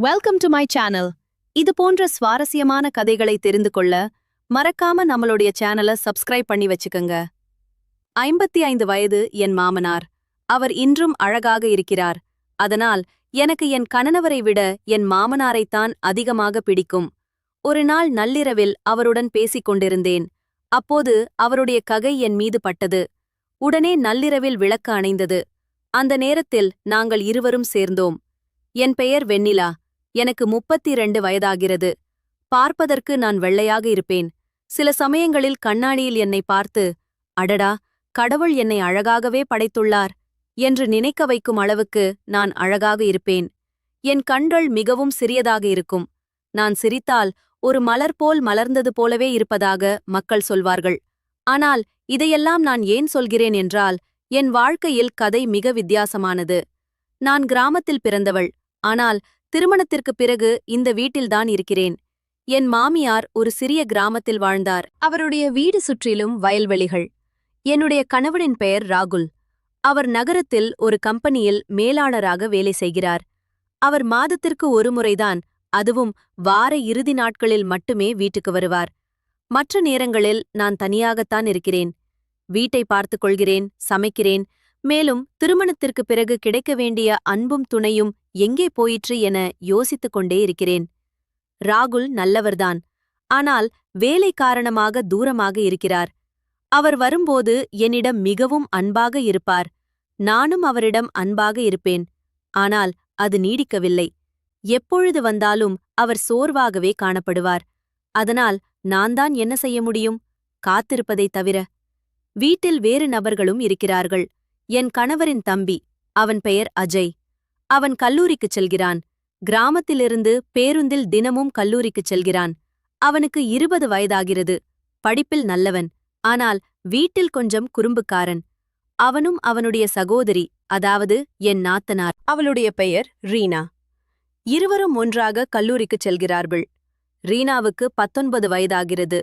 Welcome to my channel. இது போன்ற சுவாரஸ்யமான கதைகளை தெரிந்து கொள்ள மறக்காம நம்மளுடைய சேனலை சப்ஸ்கிரைப் பண்ணி வச்சுக்கோங்க. 55 வயது என் மாமனார். அவர் இன்றும் அழகாக இருக்கிறார். அதனால் எனக்கு என் கணவரை விட என் மாமனாரைத்தான் அதிகமாக பிடிக்கும். ஒரு நாள் நள்ளிரவில் அவருடன் பேசிக் கொண்டிருந்தேன். அப்போது அவருடைய கை என் மீது பட்டது. உடனே நள்ளிரவில் விளக்கு அணைந்தது. அந்த நேரத்தில் நாங்கள் இருவரும் சேர்ந்தோம். என் பெயர் வெண்ணிலா. எனக்கு 32 வயதாகிறது. பார்ப்பதற்கு நான் வெள்ளையாக இருப்பேன். சில சமயங்களில் கண்ணாடியில் என்னை பார்த்து, அடடா, கடவுள் என்னை அழகாகவே படைத்துள்ளார் என்று நினைக்க வைக்கும் அளவுக்கு நான் அழகாக இருப்பேன். என் கண்கள் மிகவும் சிறியதாக இருக்கும். நான் சிரித்தால் ஒரு மலர் போல் மலர்ந்தது போலவே இருப்பதாக மக்கள் சொல்வார்கள். ஆனால் இதையெல்லாம் நான் ஏன் சொல்கிறேன் என்றால், என் வாழ்க்கையில் கதை மிக வித்தியாசமானது. நான் கிராமத்தில் பிறந்தவள். ஆனால் திருமணத்திற்குப் பிறகு இந்த வீட்டில்தான் இருக்கிறேன். என் மாமியார் ஒரு சிறிய கிராமத்தில் வாழ்ந்தார். அவருடைய வீடு சுற்றிலும் வயல்வெளிகள். என்னுடைய கணவனின் பெயர் ராகுல். அவர் நகரத்தில் ஒரு கம்பெனியில் மேலாளராக வேலை செய்கிறார். அவர் மாதத்திற்கு ஒரு முறைதான், அதுவும் வார இறுதி நாட்களில் மட்டுமே வீட்டுக்கு வருவார். மற்ற நேரங்களில் நான் தனியாகத்தான் இருக்கிறேன். வீட்டை பார்த்துக் கொள்கிறேன், சமைக்கிறேன். மேலும் திருமணத்திற்குப் பிறகு கிடைக்க வேண்டிய அன்பும் துணையும் எங்கே போயிற்று என யோசித்துக் கொண்டே இருக்கிறேன். ராகுல் நல்லவர்தான். ஆனால் வேலை காரணமாக தூரமாக இருக்கிறார். அவர் வரும்போது என்னிடம் மிகவும் அன்பாக இருப்பார். நானும் அவரிடம் அன்பாக இருப்பேன். ஆனால் அது நீடிக்கவில்லை. எப்பொழுது வந்தாலும் அவர் சோர்வாகவே காணப்படுவார். அதனால் நான் தான் என்ன செய்ய முடியும்? காத்திருப்பதைத் தவிர. வீட்டில் வேறு நபர்களும் இருக்கிறார்கள். என் கணவரின் தம்பி. அவன் பெயர் அஜய். அவன் கல்லூரிக்குச் செல்கிறான். கிராமத்திலிருந்து பேருந்தில் தினமும் கல்லூரிக்குச் செல்கிறான். அவனுக்கு 20 வயதாகிறது. படிப்பில் நல்லவன். ஆனால் வீட்டில் கொஞ்சம் குறும்புக்காரன். அவனும் அவனுடைய சகோதரி, அதாவது என் நாத்தனார். அவளுடைய பெயர் ரீனா. இருவரும் ஒன்றாக கல்லூரிக்குச் செல்கிறார்கள். ரீனாவுக்கு 19 வயதாகிறது.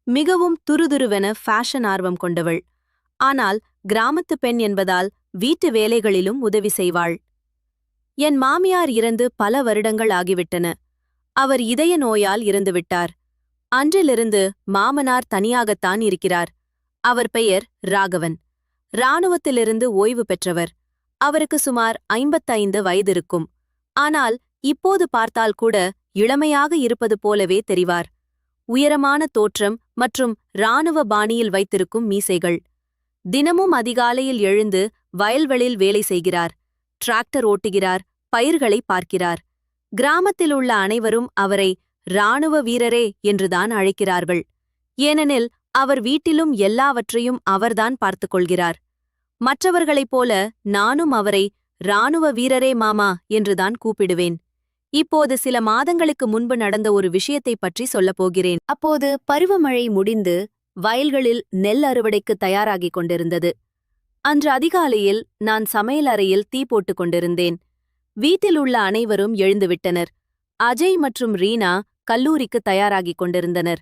மிகவும் துருதுருவென ஃபேஷன் ஆர்வம் கொண்டவள். ஆனால் கிராமத்து பெண் என்பதால் வீட்டு வேலைகளிலும் உதவி செய்வாள். என் மாமியார் இறந்து பல வருடங்கள் ஆகிவிட்டன. அவர் இதய நோயால் இறந்துவிட்டார். அன்றிலிருந்து மாமனார் தனியாகத்தான் இருக்கிறார். அவர் பெயர் ராகவன். இராணுவத்திலிருந்து ஓய்வு பெற்றவர். அவருக்கு சுமார் 55 வயதிருக்கும். ஆனால் இப்போது பார்த்தால் கூட இளமையாக இருப்பது போலவே தெரிவார். உயரமான தோற்றம் மற்றும் இராணுவ பாணியில் வைத்திருக்கும் மீசைகள். தினமும் அதிகாலையில் எழுந்து வயல்வெளியில் வேலை செய்கிறார். டிராக்டர் ஓட்டுகிறார், பயிர்களை பார்க்கிறார். கிராமத்தில் உள்ள அனைவரும் அவரை இராணுவ வீரரே என்றுதான் அழைக்கிறார்கள். ஏனெனில் அவர் வீட்டிலும் எல்லாவற்றையும் அவர்தான் பார்த்துக் கொள்கிறார். மற்றவர்களைப் போல நானும் அவரை இராணுவ வீரரே மாமா என்றுதான் கூப்பிடுவேன். இப்போது சில மாதங்களுக்கு முன்பு நடந்த ஒரு விஷயத்தைப் பற்றி சொல்லப் போகிறேன். அப்போது பருவமழை முடிந்து வயல்களில் நெல் அறுவடைக்கு தயாராகிக் கொண்டிருந்தது. அன்று அதிகாலையில் நான் சமையலறையில் தீ போட்டுக் கொண்டிருந்தேன். வீட்டில் உள்ள அனைவரும் எழுந்துவிட்டனர். அஜய் மற்றும் ரீனா கல்லூரிக்கு தயாராகிக் கொண்டிருந்தனர்.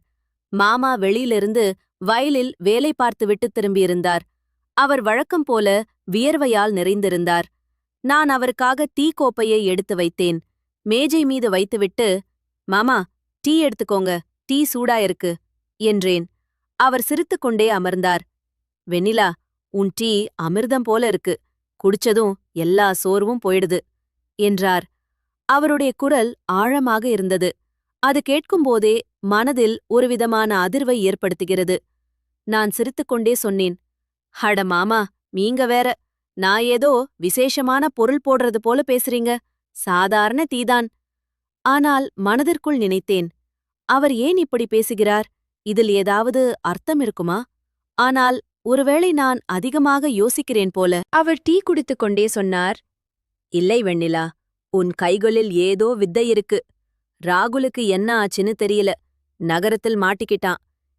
மாமா வெளியிலிருந்து வயலில் வேலை பார்த்துவிட்டு திரும்பியிருந்தார். அவர் வழக்கம் போல வியர்வையால் நிறைந்திருந்தார். நான் அவருக்காக டீ கோப்பையை எடுத்து வைத்தேன். மேஜை மீது வைத்துவிட்டு, மாமா, டீ எடுத்துக்கோங்க, டீ சூடாயிருக்கு என்றேன். அவர் சிரித்துக்கொண்டே அமர்ந்தார். வெண்ணிலா, உன் டீ அமிர்தம் போல இருக்கு. குடிச்சதும் எல்லா சோர்வும் போயிடுது என்றார். அவருடைய குரல் ஆழமாக இருந்தது. அது கேட்கும்போதே மனதில் ஒருவிதமான அதிர்வை ஏற்படுத்துகிறது. நான் சிரித்துக்கொண்டே சொன்னேன், அட மாமா, நீங்க வேற. நான் ஏதோ விசேஷமான பொருள் போடுறது போல பேசுறீங்க. சாதாரண டீதான். ஆனால் மனதிற்குள் நினைத்தேன், அவர் ஏன் இப்படி பேசுகிறார்? இதில் ஏதாவது அர்த்தம் இருக்குமா? ஆனால் ஒருவேளை நான் அதிகமாக யோசிக்கிறேன் போல. அவர் டீ குடித்துக் கொண்டே சொன்னார், இல்லை வெண்ணிலா, உன் கைகளில் ஏதோ வித்தை இருக்கு. ராகுலுக்கு என்ன ஆச்சுன்னு தெரியல. நகரத்தில் மாட்டிக்கிட்டான்.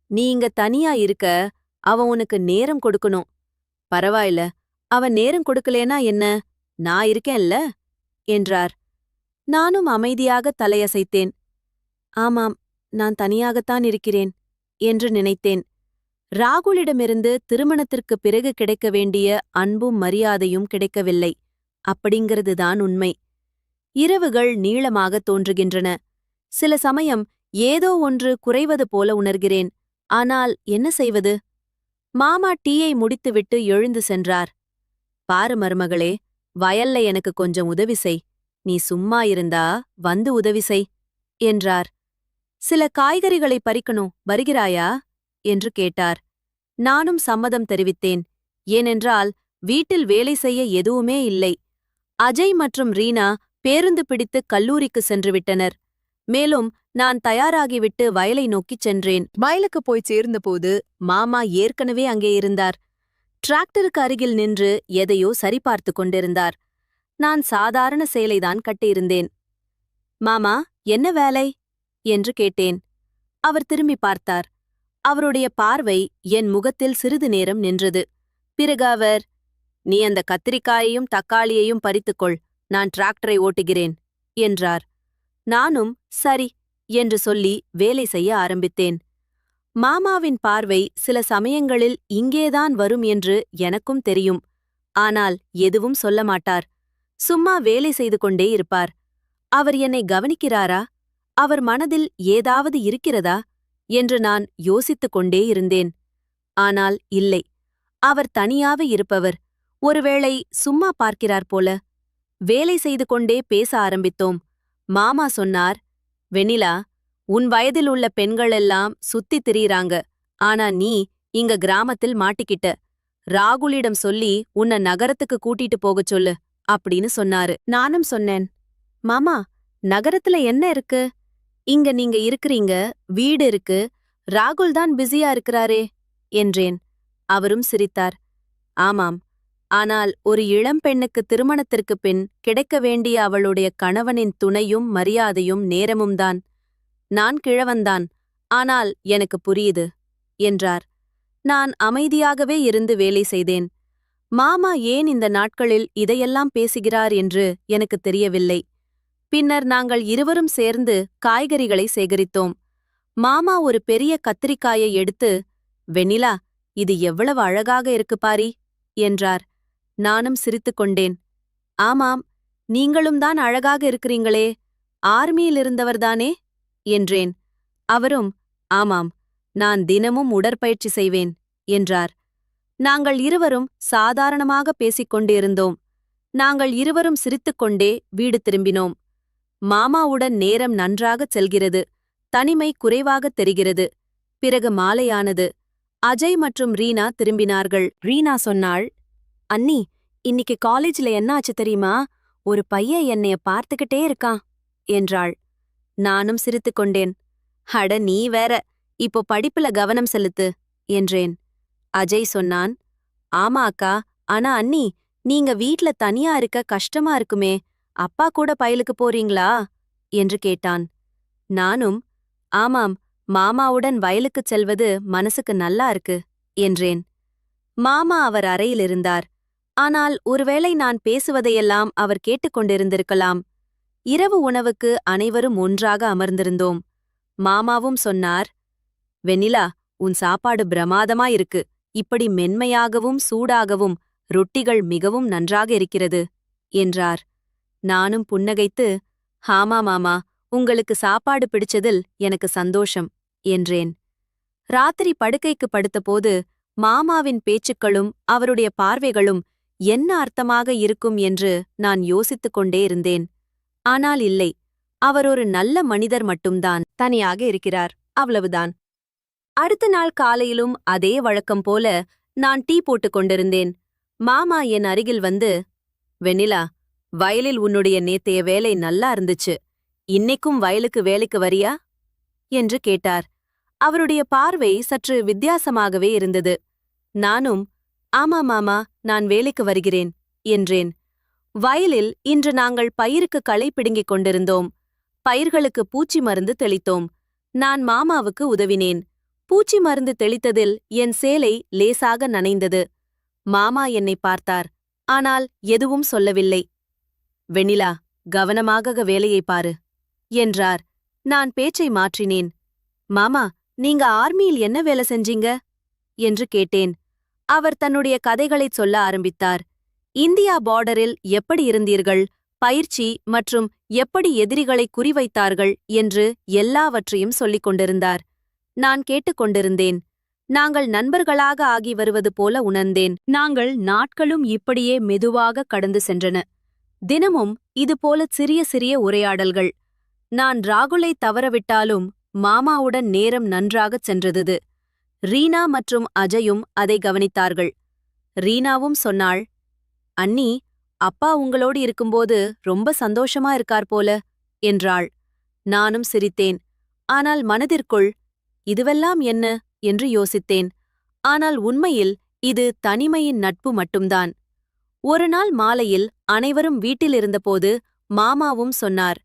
நீ இங்க தனியா இருக்க, அவன் உனக்கு நேரம் கொடுக்கணும். பரவாயில்ல, அவன் நேரம் கொடுக்கலேனா என்ன, நான் இருக்கேன்ல என்றார். நானும் அமைதியாக தலையசைத்தேன். ஆமாம், நான் தனியாகத்தான் இருக்கிறேன் என்று நினைத்தேன். ராகுலிடமிருந்து திருமணத்திற்குப் பிறகு கிடைக்க வேண்டிய அன்பும் மரியாதையும் கிடைக்கவில்லை. அப்படிங்கிறதுதான் உண்மை. இரவுகள் நீளமாகத் தோன்றுகின்றன. சில சமயம் ஏதோ ஒன்று குறைவது போல உணர்கிறேன். ஆனால் என்ன செய்வது? மாமா டீயை முடித்துவிட்டு எழுந்து சென்றார். பாரு மருமகளே, வயல்ல எனக்கு கொஞ்சம் உதவி செய். நீ சும்மா இருந்தா வந்து உதவி செய் என்றார். சில காய்கறிகளை பறிக்கணும், வருகிறாயா என்று கேட்டார். நானும் சம்மதம் தெரிவித்தேன். ஏனென்றால் வீட்டில் வேலை செய்ய எதுவுமே இல்லை. அஜய் மற்றும் ரீனா பேருந்து பிடித்து கல்லூரிக்கு சென்றுவிட்டனர். மேலும் நான் தயாராகிவிட்டு வயலை நோக்கிச் சென்றேன். வயலுக்கு போய் சேர்ந்தபோது மாமா ஏற்கனவே அங்கே இருந்தார். டிராக்டருக்கு அருகில் நின்று எதையோ சரிபார்த்து கொண்டிருந்தார். நான் சாதாரண சேலைதான் கட்டியிருந்தேன். மாமா, என்ன வேலை என்று கேட்டேன். அவர் திரும்பி பார்த்தார். அவருடைய பார்வை என் முகத்தில் சிறிது நேரம் நின்றது. பிறகு அவர், நீ அந்த கத்திரிக்காயையும் தக்காளியையும் பறித்துக்கொள், நான் டிராக்டரை ஓட்டுகிறேன் என்றார். நானும் சரி என்று சொல்லி வேலை செய்ய ஆரம்பித்தேன். மாமாவின் பார்வை சில சமயங்களில் இங்கேதான் வரும் என்று எனக்கும் தெரியும். ஆனால் எதுவும் சொல்ல மாட்டார். சும்மா வேலை செய்து கொண்டே இருப்பார். அவர் என்னை கவனிக்கிறாரா? அவர் மனதில் ஏதாவது இருக்கிறதா என்று நான் யோசித்துக் கொண்டே இருந்தேன். ஆனால் இல்லை. அவர் தனியாக இருப்பவர். ஒருவேளை சும்மா பார்க்கிறார் போல. வேலை செய்து கொண்டே பேச ஆரம்பித்தோம். மாமா சொன்னார், வெண்ணிலா, உன் வயதில் உள்ள பெண்களெல்லாம் சுத்தித் திரியிறாங்க. ஆனா நீ இங்க கிராமத்தில் மாட்டிக்கிட்ட. ராகுலிடம் சொல்லி உன்னை நகரத்துக்கு கூட்டிட்டு போகச் சொல்லு அப்படின்னு சொன்னாரு. நானும் சொன்னேன், மாமா, நகரத்துல என்ன இருக்கு? இங்க நீங்க இருக்கிறீங்க, வீடு இருக்கு, ராகுல் தான் பிஸியா இருக்கிறாரே என்றேன். அவரும் சிரித்தார். ஆமாம், ஆனால் ஒரு இளம்பெண்ணுக்கு திருமணத்திற்குப் பின் கிடைக்க வேண்டிய அவளுடைய கணவனின் துணையும் மரியாதையும் நேரமும்தான். நான் கிழவன்தான், ஆனால் எனக்கு புரியுது என்றார். நான் அமைதியாகவே இருந்து வேலை செய்தேன். மாமா ஏன் இந்த நாட்களில் இதையெல்லாம் பேசுகிறார் என்று எனக்கு தெரியவில்லை. பின்னர் நாங்கள் இருவரும் சேர்ந்து காய்கறிகளை சேகரித்தோம். மாமா ஒரு பெரிய கத்திரிக்காயை எடுத்து, வெண்ணிலா, இது எவ்வளவு அழகாக இருக்கு பாரி என்றார். நானும் சிரித்துக்கொண்டேன். ஆமாம், நீங்களும் தான் அழகாக இருக்கிறீங்களே, ஆர்மியில் இருந்தவர்தானே என்றேன். அவரும், ஆமாம், நான் தினமும் உடற்பயிற்சி செய்வேன் என்றார். நாங்கள் இருவரும் சாதாரணமாக பேசிக் கொண்டிருந்தோம். நாங்கள் இருவரும் சிரித்துக்கொண்டே வீடு திரும்பினோம். மாமாவுடன் நேரம் நன்றாகச் செல்கிறது. தனிமை குறைவாகத் தெரிகிறது. பிறகு மாலையானது. அஜய் மற்றும் ரீனா திரும்பினார்கள். ரீனா சொன்னாள், அண்ணி, இன்னைக்கு காலேஜ்ல என்ன ஆச்சு தெரியுமா? ஒரு பையன் என்னைய பார்த்துக்கிட்டே இருக்கான் என்றாள். நானும் சிரித்துக்கொண்டேன். அட நீ வேற, இப்போ படிப்புல கவனம் செலுத்து என்றேன். அஜய் சொன்னான், ஆமா அக்கா, ஆனா அண்ணி, நீங்க வீட்ல தனியா இருக்க கஷ்டமா இருக்குமே, அப்பா கூட பயலுக்கு போறீங்களா என்று கேட்டான். நானும், ஆமாம், மாமாவுடன் வயலுக்குச் செல்வது மனசுக்கு நல்லா இருக்கு என்றேன். மாமா அவர் அறையில் இருந்தார். ஆனால் ஒருவேளை நான் பேசுவதையெல்லாம் அவர் கேட்டுக்கொண்டிருந்திருக்கலாம். இரவு உணவுக்கு அனைவரும் ஒன்றாக அமர்ந்திருந்தோம். மாமாவும் சொன்னார், வெண்ணிலா, உன் சாப்பாடு பிரமாதமா இருக்கு. இப்படி மென்மையாகவும் சூடாகவும் ரொட்டிகள் மிகவும் நன்றாக இருக்கிறது என்றார். நானும் புன்னகைத்து, ஆமா மாமா, உங்களுக்கு சாப்பாடு பிடிச்சதில் எனக்கு சந்தோஷம் என்றேன். ராத்திரி படுக்கைக்கு படுத்தபோது மாமாவின் பேச்சுக்களும் அவருடைய பார்வைகளும் என்ன அர்த்தமாக இருக்கும் என்று நான் யோசித்துக் கொண்டே இருந்தேன். ஆனால் இல்லை, அவர் ஒரு நல்ல மனிதர் மட்டும்தான். தனியாக இருக்கிறார், அவ்வளவுதான். அடுத்த நாள் காலையிலும் அதே வழக்கம் போல நான் டீ போட்டுக் கொண்டிருந்தேன். மாமா என் அருகில் வந்து, வெண்ணிலா, வயலில் உன்னுடைய நேத்தைய வேலை நல்லா இருந்துச்சு. இன்னைக்கும் வயலுக்கு வேலைக்கு வரியா என்று கேட்டார். அவருடைய பார்வை சற்று வித்தியாசமாகவே இருந்தது. நானும், ஆமா மாமா, நான் வேலைக்கு வருகிறேன் என்றேன். வயலில் இன்று நாங்கள் பயிருக்கு களை பிடுங்கிக் கொண்டிருந்தோம். பயிர்களுக்கு பூச்சி மருந்து தெளித்தோம். நான் மாமாவுக்கு உதவினேன். பூச்சி மருந்து தெளித்ததில் என் சேலை லேசாக நனைந்தது. மாமா என்னை பார்த்தார். ஆனால் எதுவும் சொல்லவில்லை. வெண்ணிலா, கவனமாக வேலையை பாரு என்றார். நான் பேச்சை மாற்றினேன். மாமா, நீங்க ஆர்மியில் என்ன வேலை செஞ்சீங்க என்று கேட்டேன். அவர் தன்னுடைய கதைகளைச் சொல்ல ஆரம்பித்தார். இந்தியா பார்டரில் எப்படி இருந்தீர்கள், பயிற்சி மற்றும் எப்படி எதிரிகளை குறிவைத்தார்கள் என்று எல்லாவற்றையும் சொல்லிக் கொண்டிருந்தார். நான் கேட்டுக்கொண்டிருந்தேன். நாங்கள் நண்பர்களாக ஆகி வருவது போல உணர்ந்தேன். நாட்களும் இப்படியே மெதுவாக கடந்து சென்றன. தினமும் இதுபோல சிறிய சிறிய உரையாடல்கள். நான் ராகுலை தவறவிட்டாலும் மாமாவுடன் நேரம் நன்றாகச் சென்றது. ரீனா மற்றும் அஜயும் அதை கவனித்தார்கள். ரீனாவும் சொன்னாள், அண்ணி, அப்பா உங்களோடு இருக்கும்போது ரொம்ப சந்தோஷமா இருக்கார் போல என்றாள். நானும் சிரித்தேன். ஆனால் மனதிற்குள் இதுவெல்லாம் என்ன என்று யோசித்தேன். ஆனால் உண்மையில் இது தனிமையின் நட்பு மட்டும்தான். ஒருநாள் மாலையில் அனைவரும் வீட்டிலிருந்தபோது மாமாவும் சொன்னார்,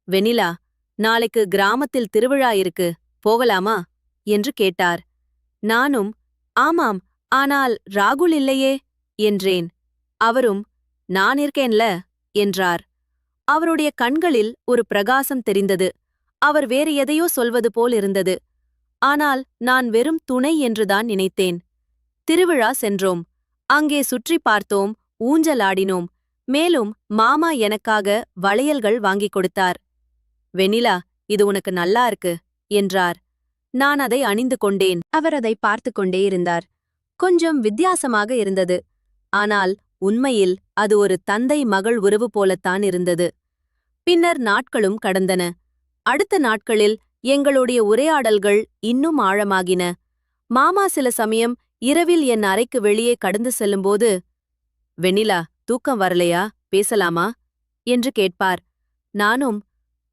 வெனிலா, நாளைக்கு கிராமத்தில் திருவிழா இருக்கு, போகலாமா என்று கேட்டார். நானும் ஆமாம், ஆனால் ராகுல் இல்லையே என்றேன். அவரும் நான் இருக்கேன்ல என்றார். அவருடைய கண்களில் ஒரு பிரகாசம் தெரிந்தது. அவர் வேறு எதையோ சொல்வது போல் இருந்தது. ஆனால் நான் வெறும் துணை என்றுதான் நினைத்தேன். திருவிழா சென்றோம். அங்கே சுற்றி பார்த்தோம், ஊஞ்சலாடினோம். மேலும் மாமா எனக்காக வளையல்கள் வாங்கிக் கொடுத்தார். வெனிலா, இது உனக்கு நல்லா இருக்கு என்றார். நான் அதை அணிந்து கொண்டேன். அவர் அதை பார்த்து கொண்டே இருந்தார். கொஞ்சம் வித்தியாசமாக இருந்தது. ஆனால் உண்மையில் அது ஒரு தந்தை மகள் உறவு போலத்தான் இருந்தது. பின்னர் நாட்களும் கடந்தன. அடுத்த நாட்களில் எங்களுடைய உரையாடல்கள் இன்னும் ஆழமாகின. மாமா சில சமயம் இரவில் என் அறைக்கு வெளியே கடந்து செல்லும்போது, வெனிலா, தூக்கம் வரலையா, பேசலாமா என்று கேட்பார். நானும்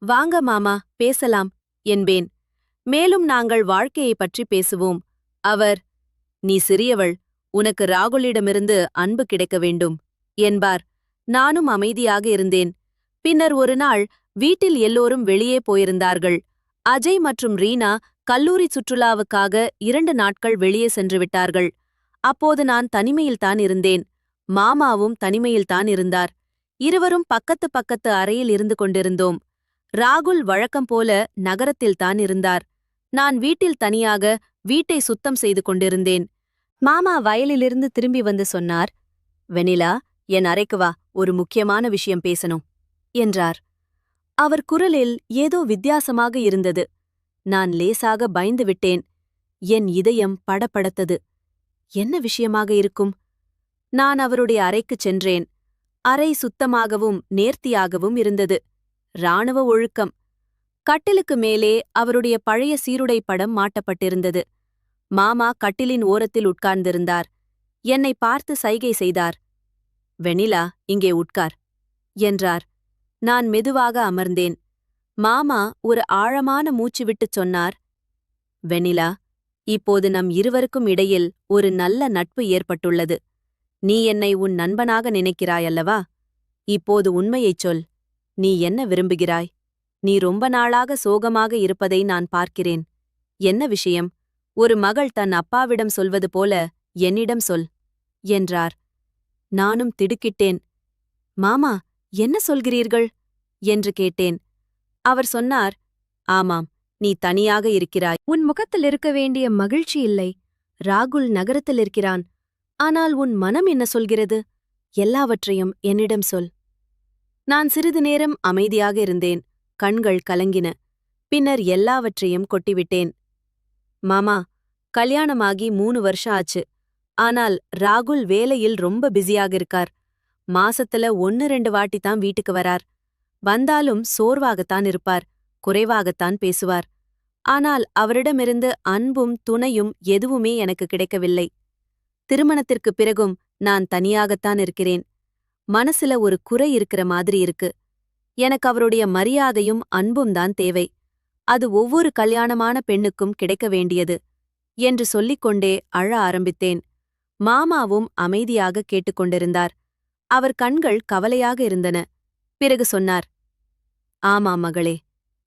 வாங்க மாமா, பேசலாம் என்பேன். மேலும் நாங்கள் வாழ்க்கையைப் பற்றி பேசுவோம். அவர், நீ சிறியவள், உனக்கு ராகுலிடமிருந்து அன்பு கிடைக்க வேண்டும் என்பார். நானும் அமைதியாக இருந்தேன். பின்னர் ஒரு நாள் வீட்டில் எல்லோரும் வெளியே போயிருந்தார்கள். அஜய் மற்றும் ரீனா கல்லூரி சுற்றுலாவுக்காக 2 நாட்கள் வெளியே சென்று விட்டார்கள். அப்போது நான் தனிமையில்தான் இருந்தேன். மாமாவும் தனிமையில்தான் இருந்தார். இருவரும் பக்கத்து பக்கத்து அறையில் இருந்து கொண்டிருந்தோம். ராகுல் வழக்கம் போல நகரத்தில்தான் இருந்தார். நான் வீட்டில் தனியாக வீட்டை சுத்தம் செய்து கொண்டிருந்தேன். மாமா வயலிலிருந்து திரும்பி வந்து சொன்னார், வெனிலா, என் அறைக்கு வா, ஒரு முக்கியமான விஷயம் பேசணும் என்றார். அவர் குரலில் ஏதோ வித்தியாசமாக இருந்தது. நான் லேசாக பயந்து விட்டேன். என் இதயம் படபடத்தது. என்ன விஷயமாக இருக்கும்? நான் அவருடைய அறைக்குச் சென்றேன். அறை சுத்தமாகவும் நேர்த்தியாகவும் இருந்தது. இராணுவ ஒழுக்கம். கட்டிலுக்கு மேலே அவருடைய பழைய சீருடை படம் மாட்டப்பட்டிருந்தது. மாமா கட்டிலின் ஓரத்தில் உட்கார்ந்திருந்தார். என்னை பார்த்து சைகை செய்தார். வெனிலா, இங்கே உட்கார் என்றார். நான் மெதுவாக அமர்ந்தேன். மாமா ஒரு ஆழமான மூச்சு விட்டுச் சொன்னார், வெனிலா, இப்போது நம் இருவருக்கும் இடையில் ஒரு நல்ல நட்பு ஏற்பட்டுள்ளது. நீ என்னை உன் நண்பனாக நினைக்கிறாயல்லவா? இப்போது உண்மையைச் சொல். நீ என்ன விரும்புகிறாய்? நீ ரொம்ப நாளாக சோகமாக இருப்பதை நான் பார்க்கிறேன். என்ன விஷயம்? ஒரு மகள் தன் அப்பாவிடம் சொல்வது போல என்னிடம் சொல் என்றார். நானும் திடுக்கிட்டேன். மாமா, என்ன சொல்கிறீர்கள் என்று கேட்டேன். அவர் சொன்னார், ஆமாம், நீ தனியாக இருக்கிறாய். உன் முகத்தில் இருக்க வேண்டிய மகிழ்ச்சி இல்லை. ராகுல் நகரத்தில் இருக்கிறான். ஆனால் உன் மனம் என்ன சொல்கிறது? எல்லாவற்றையும் என்னிடம் சொல். நான் சிறிது நேரம் அமைதியாக இருந்தேன். கண்கள் கலங்கின. பின்னர் எல்லாவற்றையும் கொட்டிவிட்டேன். மாமா, கல்யாணமாகி 3 வருஷம் ஆச்சு. ஆனால் ராகுல் வேலையில் ரொம்ப பிஸியாக இருக்கார். மாசத்துல 1-2 வாட்டி தான் வீட்டுக்கு வரார். வந்தாலும் சோர்வாகத்தான் இருப்பார். குறைவாகத்தான் பேசுவார். ஆனால் அவரிடமிருந்து அன்பும் துணையும் எதுவுமே எனக்கு கிடைக்கவில்லை. திருமணத்திற்குப் பிறகும் நான் தனியாகத்தான் இருக்கிறேன். மனசுல ஒரு குறை இருக்கிற மாதிரி இருக்கு. எனக்கு அவருடைய மரியாதையும் அன்பும் தான் தேவை. அது ஒவ்வொரு கல்யாணமான பெண்ணுக்கும் கிடைக்க வேண்டியது என்று சொல்லிக்கொண்டே அழ ஆரம்பித்தேன். மாமாவும் அமைதியாக கேட்டுக்கொண்டிருந்தார். அவர் கண்கள் கவலையாக இருந்தன. பிறகு சொன்னார், ஆமாம் மகளே,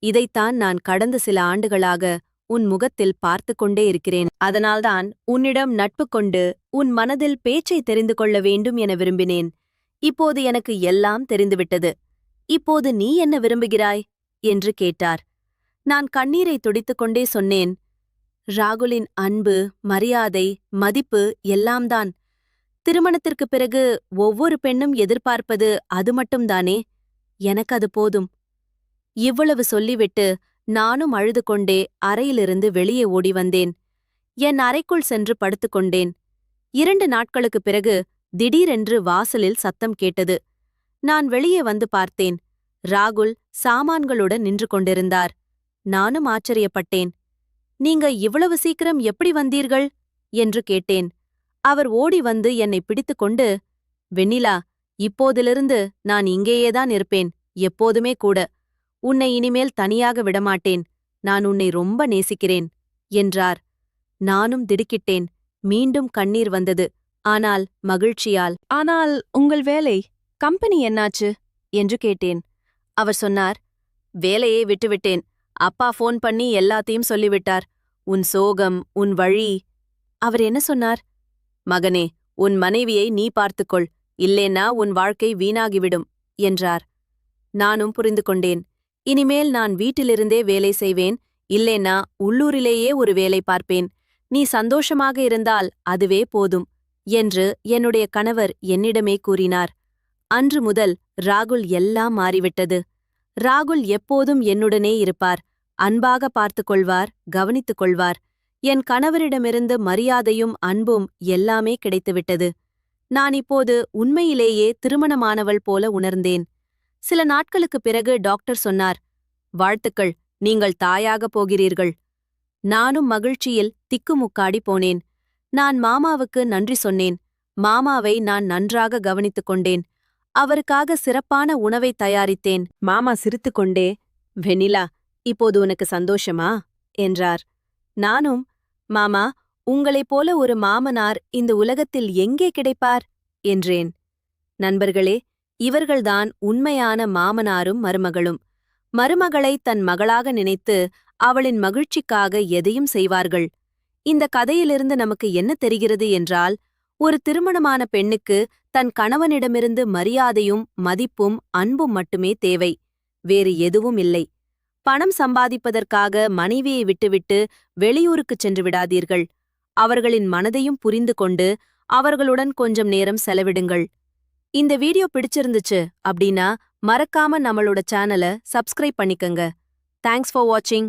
இதைத்தான் நான் கடந்த சில ஆண்டுகளாக உன் முகத்தில் பார்த்து கொண்டே இருக்கிறேன். அதனால்தான் உன்னிடம் நட்பு கொண்டு உன் மனதில் பேச்சை தெரிந்து கொள்ள வேண்டும் என விரும்பினேன். இப்போது எனக்கு எல்லாம் தெரிந்துவிட்டது. இப்போது நீ என்ன விரும்புகிறாய் என்று கேட்டார். நான் கண்ணீரை துடித்துக்கொண்டே சொன்னேன், ராகுலின் அன்பு, மரியாதை, மதிப்பு எல்லாம்தான். திருமணத்திற்குப் பிறகு ஒவ்வொரு பெண்ணும் எதிர்பார்ப்பது அது மட்டும்தானே எனக்கு அது போதும். இவ்வளவு சொல்லிவிட்டு நானும் அழுது கொண்டே அறையிலிருந்து வெளியே ஓடி வந்தேன். என் அறைக்குள் சென்று படுத்துக்கொண்டேன். 2 நாட்களுக்குப் பிறகு திடீரென்று வாசலில் சத்தம் கேட்டது. நான் வெளியே வந்து பார்த்தேன். ராகுல் சாமான்களுடன் நின்று கொண்டிருந்தார். நானும் ஆச்சரியப்பட்டேன். நீங்க இவ்வளவு சீக்கிரம் எப்படி வந்தீர்கள் என்று கேட்டேன். அவர் ஓடி வந்து என்னை பிடித்துக்கொண்டு, வெண்ணிலா, இப்போதிலிருந்து நான் இங்கேயேதான் இருப்பேன், எப்போதுமே கூட. உன்னை இனிமேல் தனியாக விடமாட்டேன். நான் உன்னை ரொம்ப நேசிக்கிறேன் என்றார். நானும் திடுக்கிட்டேன். மீண்டும் கண்ணீர் வந்தது. ஆனால் மகிழ்ச்சியால். ஆனால் உங்கள் வேலை, கம்பெனி என்னாச்சு என்று கேட்டேன். அவர் சொன்னார், வேலையை விட்டுவிட்டேன். அப்பா ஃபோன் பண்ணி எல்லாத்தையும் சொல்லிவிட்டார். உன் சோகம், உன் வழி. அவர் என்ன சொன்னார்? மகனே, உன் மனைவியை நீ பார்த்துக்கொள், இல்லேன்னா உன் வாழ்க்கை வீணாகிவிடும் என்றார். நானும் புரிந்து கொண்டேன். இனிமேல் நான் வீட்டிலிருந்தே வேலை செய்வேன், இல்லேன்னா உள்ளூரிலேயே ஒரு வேலை பார்ப்பேன். நீ சந்தோஷமாக இருந்தால் அதுவே போதும் என்று என்னுடைய கணவர் என்னிடமே கூறினார். அன்று முதல் ராகுல் எல்லாம் மாறிவிட்டது. ராகுல் எப்போதும் என்னுடனே இருப்பார், அன்பாக பார்த்துக் கொள்வார், கவனித்துக் கொள்வார். என் கணவரிடமிருந்து மரியாதையும் அன்பும் எல்லாமே கிடைத்துவிட்டது. நான் இப்போது உண்மையிலேயே திருமணமானவள் போல உணர்ந்தேன். சில நாட்களுக்குப் பிறகு டாக்டர் சொன்னார், வாழ்த்துக்கள், நீங்கள் தாயாகப் போகிறீர்கள். நானும் மகிழ்ச்சியில் திக்குமுக்காடி போனேன். நான் மாமாவுக்கு நன்றி சொன்னேன். மாமாவை நான் நன்றாக கவனித்துக் கொண்டேன். அவருக்காக சிறப்பான உணவை தயாரித்தேன். மாமா சிரித்துக்கொண்டே, வெண்ணிலா, இப்போது உனக்கு சந்தோஷமா என்றார். நானும், மாமா, உங்களைப் போல ஒரு மாமனார் இந்த உலகத்தில் எங்கே கிடைப்பார் என்றேன். நண்பர்களே, இவர்கள்தான் உண்மையான மாமனாரும் மருமகளும். மருமகளை தன் மகளாக நினைத்து அவளின் மகிழ்ச்சிக்காக எதையும் செய்வார்கள். இந்த கதையிலிருந்து நமக்கு என்ன தெரிகிறது என்றால், ஒரு திருமணமான பெண்ணுக்கு தன் கணவனிடமிருந்து மரியாதையும் மதிப்பும் அன்பும் மட்டுமே தேவை, வேறு எதுவும் இல்லை. பணம் சம்பாதிப்பதற்காக மனைவியை விட்டுவிட்டு வெளியூருக்குச் சென்று விடாதீர்கள். அவர்களின் மனதையும் புரிந்து கொண்டு அவர்களுடன் கொஞ்சம் நேரம் செலவிடுங்கள். இந்த வீடியோ பிடிச்சிருந்துச்சு அப்படின்னா மறக்காம நம்மளோட சேனலை சப்ஸ்கிரைப் பண்ணிக்கங்க. தேங்க்ஸ் ஃபார் வாட்சிங்.